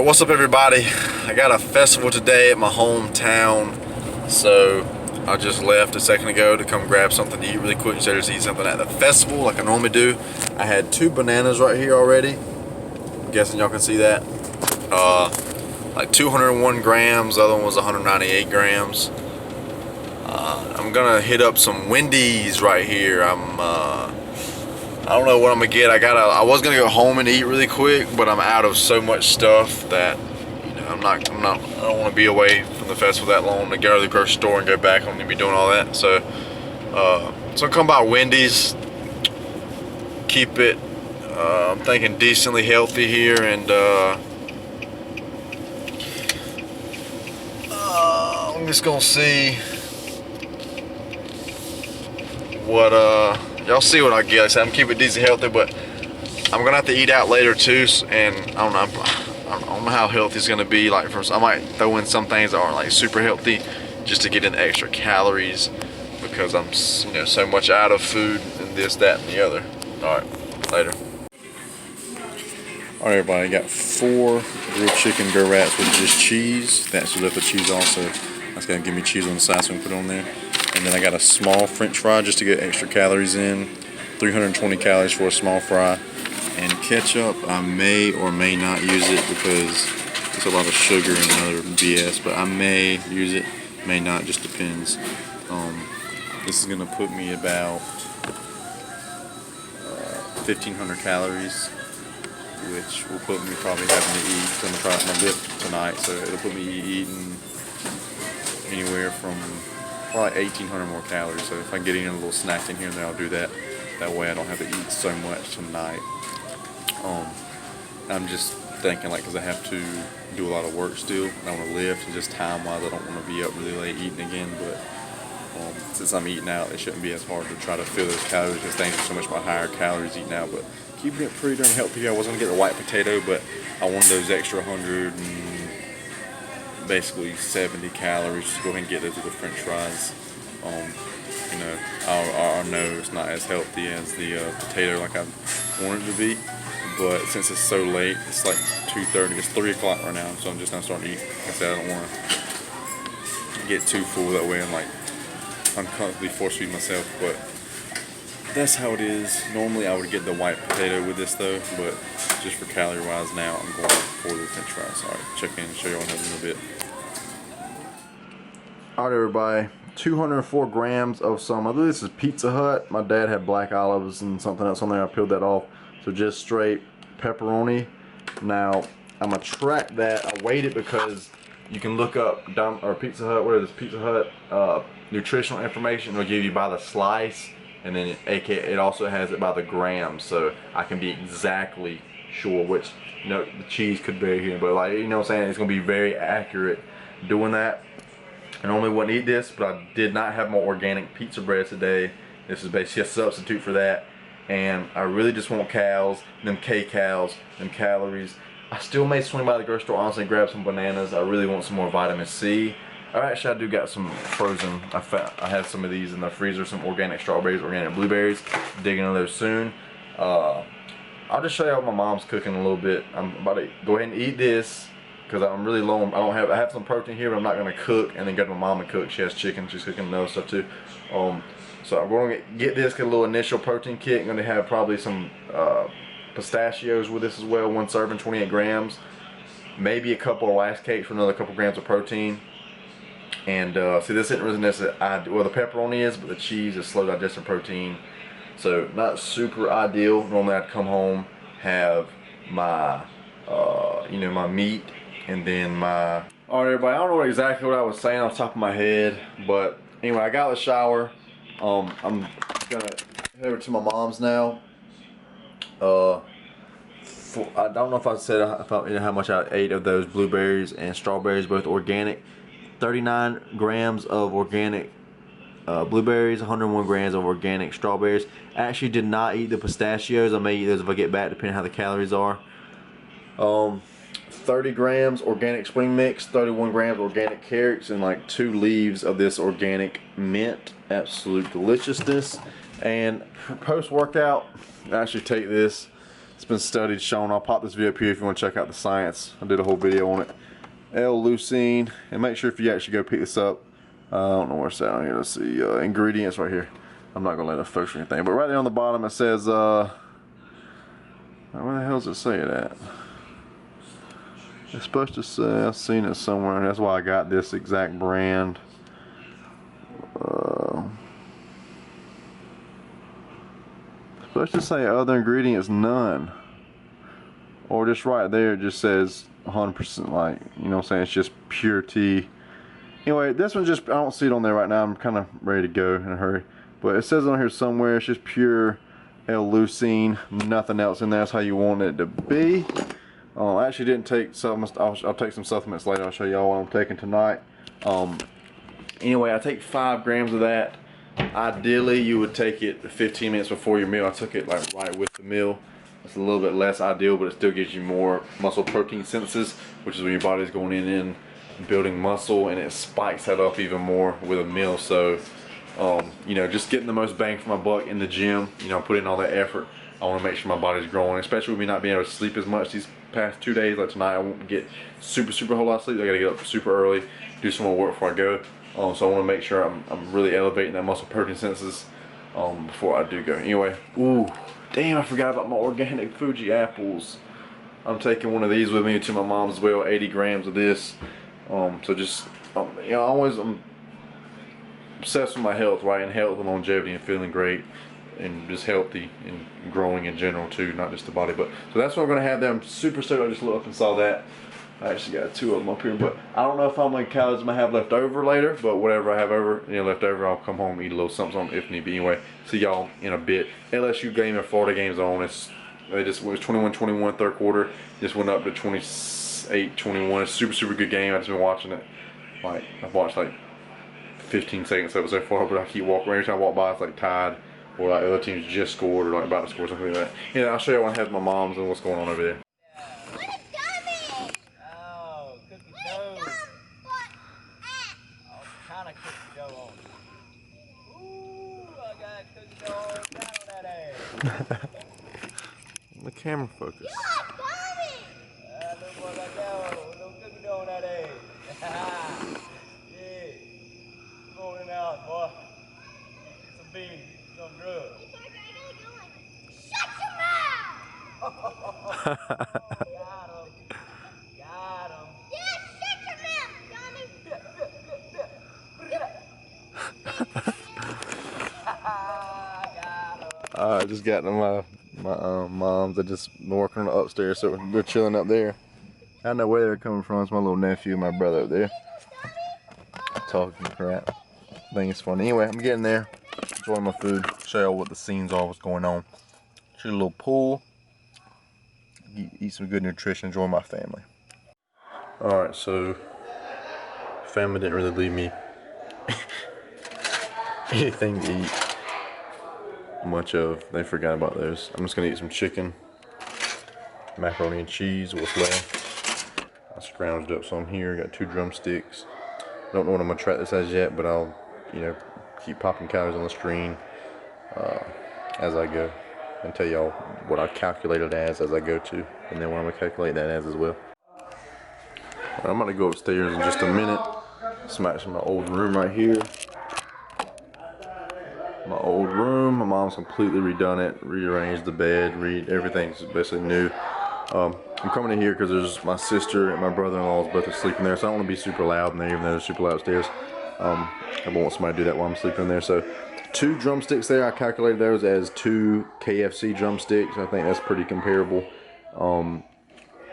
Alright, what's up everybody? I got a festival today at my hometown, so I just left a second ago to come grab something to eat really quick instead of just eat something at the festival like I normally do. I had 2 bananas right here already. I'm guessing y'all can see that. Like 201 grams, the other one was 198 grams. I'm gonna hit up some Wendy's right here. I don't know what I'm gonna get. I was gonna go home and eat really quick, but I'm out of so much stuff that, you know, I don't want to be away from the festival that long to go to the grocery store and go back. I'm gonna be doing all that. So I'll come by Wendy's, keep it, I'm thinking decently healthy here, and I'm just gonna see what y'all see what I get. Like I said, I'm keeping it decent healthy, but I'm gonna have to eat out later too, and I don't know how healthy it's gonna be. Like, I might throw in some things that aren't like super healthy just to get in the extra calories, because I'm, you know, so much out of food and this, that, and the other. All right, later. All right, everybody, I got 4 grilled chicken go-rats with just cheese. That's left the cheese also. That's gonna give me cheese on the side, so I'm gonna put it on there. And then I got a small French fry just to get extra calories in. 320 calories for a small fry. And ketchup, I may or may not use it because it's a lot of sugar and other BS. But I may use it, may not, just depends. This is gonna put me about 1,500 calories, which will put me probably having to eat. I'm gonna try it my lip tonight, so it'll put me eating anywhere from probably 1,800 more calories. So if I get in a little snack in here, then I'll do that. That way I don't have to eat so much tonight. I'm just thinking, like, because I have to do a lot of work still, and I want to lift, and just time-wise, I don't want to be up really late eating again. But since I'm eating out, it shouldn't be as hard to try to fill those calories, because things are so much more higher calories eating out. But keeping it pretty darn healthy. I was going to get the white potato, but I wanted those extra 100 and basically 70 calories to go ahead and get those with the French fries. You know, I know it's not as healthy as the potato like I want it to be, but since it's so late, it's like 2:30, it's 3 o'clock right now, so I'm just not starting to eat. Like I said, I don't want to get too full that way and like uncomfortably force feed myself, but that's how it is. Normally I would get the white potato with this though, but just for calorie wise now, I'm going for the French fries. Alright, check in and show you all in a bit. Alright everybody, 204 grams of some, I believe this is Pizza Hut. My dad had black olives and something else on there, I peeled that off. So just straight pepperoni. Now, I'm gonna track that. I weighed it because you can look up Pizza Hut, what is this, Pizza Hut nutritional information. It'll give you by the slice, and then it also has it by the gram, so I can be exactly sure which, you know, the cheese could vary here, but, like, you know what I'm saying, it's gonna be very accurate doing that. I normally wouldn't eat this, but I did not have my organic pizza bread today. This is basically a substitute for that, and I really just want them K-Cals, them calories. I still may swing by the grocery store honestly and grab some bananas. I really want some more vitamin C. Actually, I do got some frozen. I have some of these in the freezer, some organic strawberries, organic blueberries. Digging into those soon. I'll just show you what my mom's cooking a little bit. I'm about to go ahead and eat this because I'm really low. I have some protein here, but I'm not gonna cook and then go to my mom and cook. She has chicken. She's cooking another stuff too. So I'm going to get this, get a little initial protein kick. I'm going to have probably some pistachios with this as well. 1 serving, 28 grams. Maybe a couple of rice cakes for another couple grams of protein. And see, this isn't really necessarily, well, the pepperoni is, but the cheese is slow digesting protein. So not super ideal. Normally I'd come home, have my, you know, my meat, and then my... Alright everybody, I don't know exactly what I was saying off the top of my head, but anyway, I got out of the shower. I'm gonna head over to my mom's now. I don't know if I said you know, how much I ate of those blueberries and strawberries, both organic. 39 grams of organic blueberries, 101 grams of organic strawberries. I actually did not eat the pistachios. I may eat those if I get back, depending on how the calories are. 30 grams organic spring mix, 31 grams organic carrots, and like 2 leaves of this organic mint. Absolute deliciousness. And post-workout, I actually take this It's been studied, shown. I'll pop this video up here if you want to check out the science. I did a whole video on it. L-leucine, and make sure if you actually go pick this up, I don't know where it's at on here. Let's see, ingredients right here. I'm not gonna let it focus or anything, but right there on the bottom it says, where the hell does it say it at? It's supposed to say, I've seen it somewhere, and that's why I got this exact brand. It's supposed to say other ingredients, none. Or just right there, it just says 100%, like, you know what I'm saying, it's just pure tea. Anyway, this one just, I don't see it on there right now. I'm kind of ready to go in a hurry. But it says on here somewhere, it's just pure L-leucine, nothing else in there. That's how you want it to be. I actually didn't take supplements. I'll take some supplements later. I'll show y'all what I'm taking tonight. Anyway, I take 5 grams of that. Ideally, you would take it 15 minutes before your meal. I took it like right with the meal. It's a little bit less ideal, but it still gives you more muscle protein synthesis, which is when your body's going in and building muscle, and it spikes that up even more with a meal. So, you know, just getting the most bang for my buck in the gym, you know, put in all that effort. I want to make sure my body's growing, especially with me not being able to sleep as much these past 2 days. Like tonight, I won't get super whole lot of sleep. I got to get up super early, do some more work before I go. So I want to make sure I'm really elevating that muscle protein synthesis before I do go. Anyway, ooh, damn, I forgot about my organic Fuji apples. I'm taking one of these with me to my mom's as well, 80 grams of this. So just, you know, I'm obsessed with my health, right? And health and longevity and feeling great and just healthy and growing in general too, not just the body. But so that's what I'm gonna have there. I'm super stoked. I just looked up and saw that. I actually got 2 of them up here, but I don't know if how many calories I'm gonna have left over later. But whatever I have over, you know, left over, I'll come home and eat a little something if need be. Anyway, see y'all in a bit. LSU game and Florida games on. It was 21-21 third quarter. Just went up to 28-21. It's a super good game. I've just been watching it. Like I've watched like 15 seconds of it so far, but I keep walking. Every time I walk by, it's like tied, or like other teams just scored, or like about to score, something like that. Yeah, I'll show you when I have my mom's and what's going on over there. The camera focus. Look what I got. No cookie dough on that egg. Yeah. Going out, boy. Get some beans, some drugs. Shut your mouth! Got him. Got him. Yeah, shut your mouth, Johnny. I just got to my moms. They just been working on the upstairs, so they're chilling up there. I don't know where they're coming from. It's my little nephew, my brother up there, talking crap. I think it's funny. Anyway, I'm getting there, enjoying my food. Show y'all what the scenes are, what's going on. Shoot a little pool, eat some good nutrition, enjoy my family. All right, so family didn't really leave me anything to eat much of. They forgot about those. I'm just gonna eat some chicken, macaroni and cheese, what's left. I scrounged up some here, got 2 drumsticks. Don't know what I'm gonna try this as yet, but I'll, you know, keep popping calories on the screen as I go, and tell y'all what I calculated as I go to, and then what I'm gonna calculate that as well. Right, I'm gonna go upstairs in just a minute. Smash my old room right here. My old room, my mom's completely redone it, rearranged the bed, everything's basically new. I'm coming in here because there's my sister and my brother-in-law both asleep in there, so I don't want to be super loud in there, even though they're super loud upstairs. I don't want somebody to do that while I'm sleeping in there. So 2 drumsticks there, I calculated those as 2 KFC drumsticks. I think that's pretty comparable. I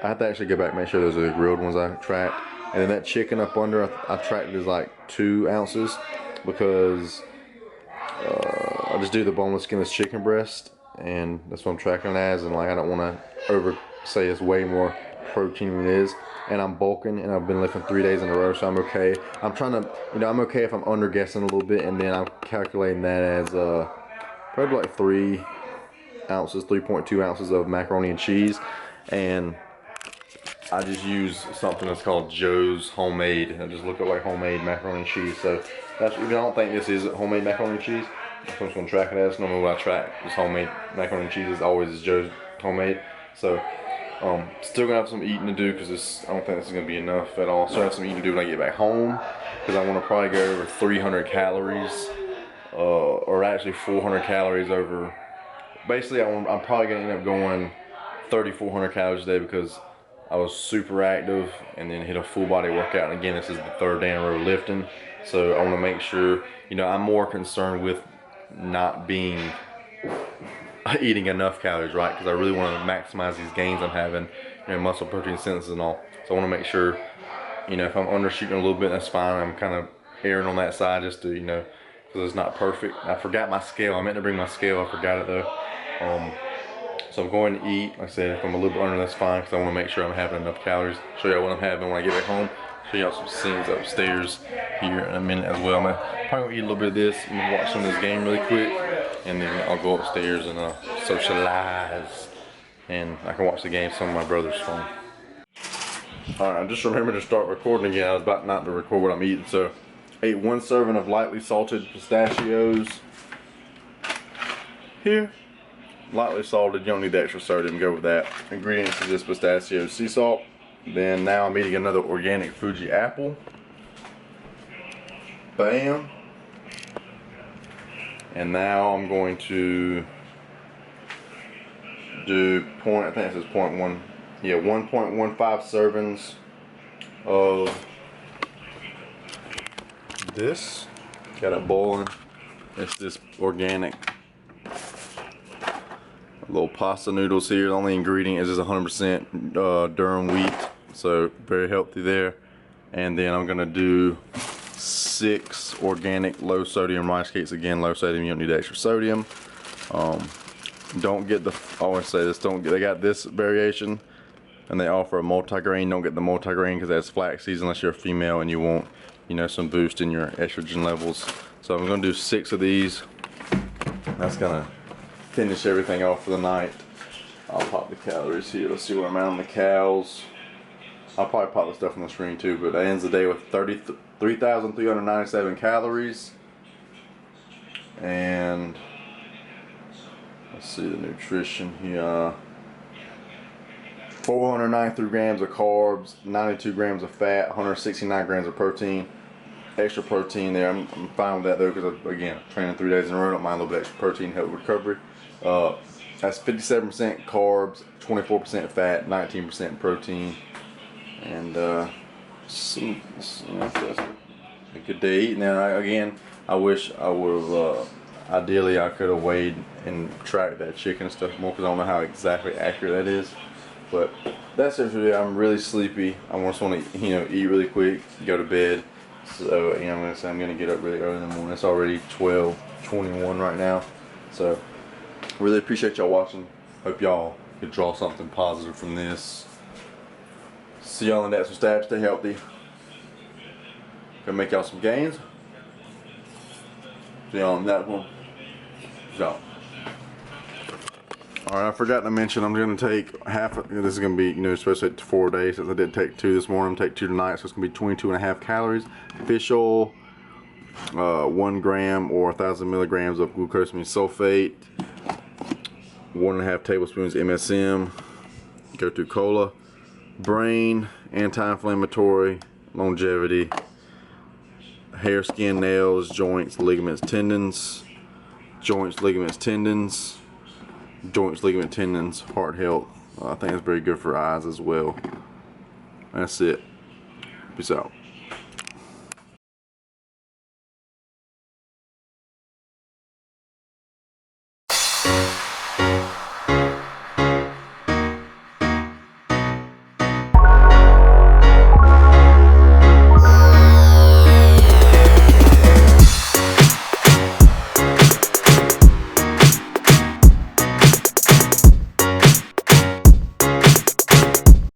have to actually go back and make sure those are the grilled ones I tracked. And then that chicken up under, I tracked it as like 2 ounces because I just do the boneless, skinless chicken breast, and that's what I'm tracking it as. And like, I don't want to over say it's way more protein than it is. And I'm bulking, and I've been lifting 3 days in a row, so I'm okay. I'm trying to, you know, I'm okay if I'm under guessing a little bit, and then I'm calculating that as probably like 3 ounces, 3.2 ounces of macaroni and cheese. And I just use something that's called Joe's Homemade. I just look up like homemade macaroni and cheese. So that's, I don't think this is homemade macaroni and cheese. I'm just gonna track it as normally what I track. Just homemade macaroni and cheese is always Joe's Homemade. So still gonna have some eating to do because I don't think this is gonna be enough at all. Still have some eating to do when I get back home because I want to probably go over 300 calories, or actually 400 calories over. Basically, I'm probably gonna end up going 3,400 calories a day because I was super active and then hit a full body workout. And again, this is the third day in a row lifting, so I want to make sure, you know, I'm more concerned with not being eating enough calories, right? Because I really want to maximize these gains I'm having, you know, muscle protein synthesis and all. So I want to make sure, you know, if I'm undershooting a little bit, that's fine. I'm kind of erring on that side just to, you know, because it's not perfect. I forgot my scale. I meant to bring my scale. I forgot it though. So I'm going to eat. Like I said, if I'm a little bit under, that's fine because I want to make sure I'm having enough calories. Show y'all what I'm having when I get back home. Show y'all some scenes upstairs here in a minute as well. I'm probably gonna eat a little bit of this. I'm gonna watch some of this game really quick, and then I'll go upstairs and socialize. And I can watch the game on my brother's phone. Alright, I just remembered to start recording again. I was about not to record what I'm eating. So, ate 1 serving of lightly salted pistachios. Here. Lightly salted, you don't need the extra sodium, go with that. Ingredients is just pistachio, sea salt. Then now I'm eating another organic Fuji apple. Bam. And now I'm going to do I think this is 0.1, yeah, 1.15 servings of this. Got it boiling. It's this organic little pasta noodles here. The only ingredient is just 100% durum wheat, so very healthy there. And then I'm gonna do 6 organic low sodium rice cakes. Again, low sodium, you don't need extra sodium. Don't get the, I always say this, they got this variation and they offer a multigrain. Don't get the multigrain because that's flax seeds unless you're a female and you want, you know, some boost in your estrogen levels. So I'm gonna do 6 of these. That's gonna finish everything off for the night. I'll pop the calories here. Let's see where I'm at on the cows. I'll probably pop the stuff on the screen too, but that ends the day with 3,397 calories. And let's see the nutrition here. 493 grams of carbs, 92 grams of fat, 169 grams of protein. Extra protein there. I'm fine with that though because, again, training 3 days in a row. Don't mind a little bit extra protein, help recovery. That's 57% carbs, 24% fat, 19% protein, and that's a good day eating. And I wish I would have. Ideally, I could have weighed and tracked that chicken and stuff more because I don't know how exactly accurate that is. But that's it for today. I'm really sleepy. I just want to, you know, eat really quick, go to bed. So, you know, I'm gonna get up really early in the morning. It's already 12:21 right now. So, really appreciate y'all watching. Hope y'all could draw something positive from this. See y'all in the next one. Stay healthy. Gonna make y'all some gains. See y'all in that one. So, alright, I forgot to mention I'm going to take half, this is going to be, you know, supposed to take 4 days since I did take 2 this morning. I'm going to take 2 tonight, so it's going to be 22.5 calories. Fish oil, 1 gram or 1,000 milligrams of glucosamine sulfate, 1.5 tablespoons MSM, go through cola, brain, anti-inflammatory, longevity, hair, skin, nails, joints, ligaments, tendons, joints, ligaments, tendons, joints, ligament, tendons, heart health. I think it's very good for eyes as well. That's it. Peace out.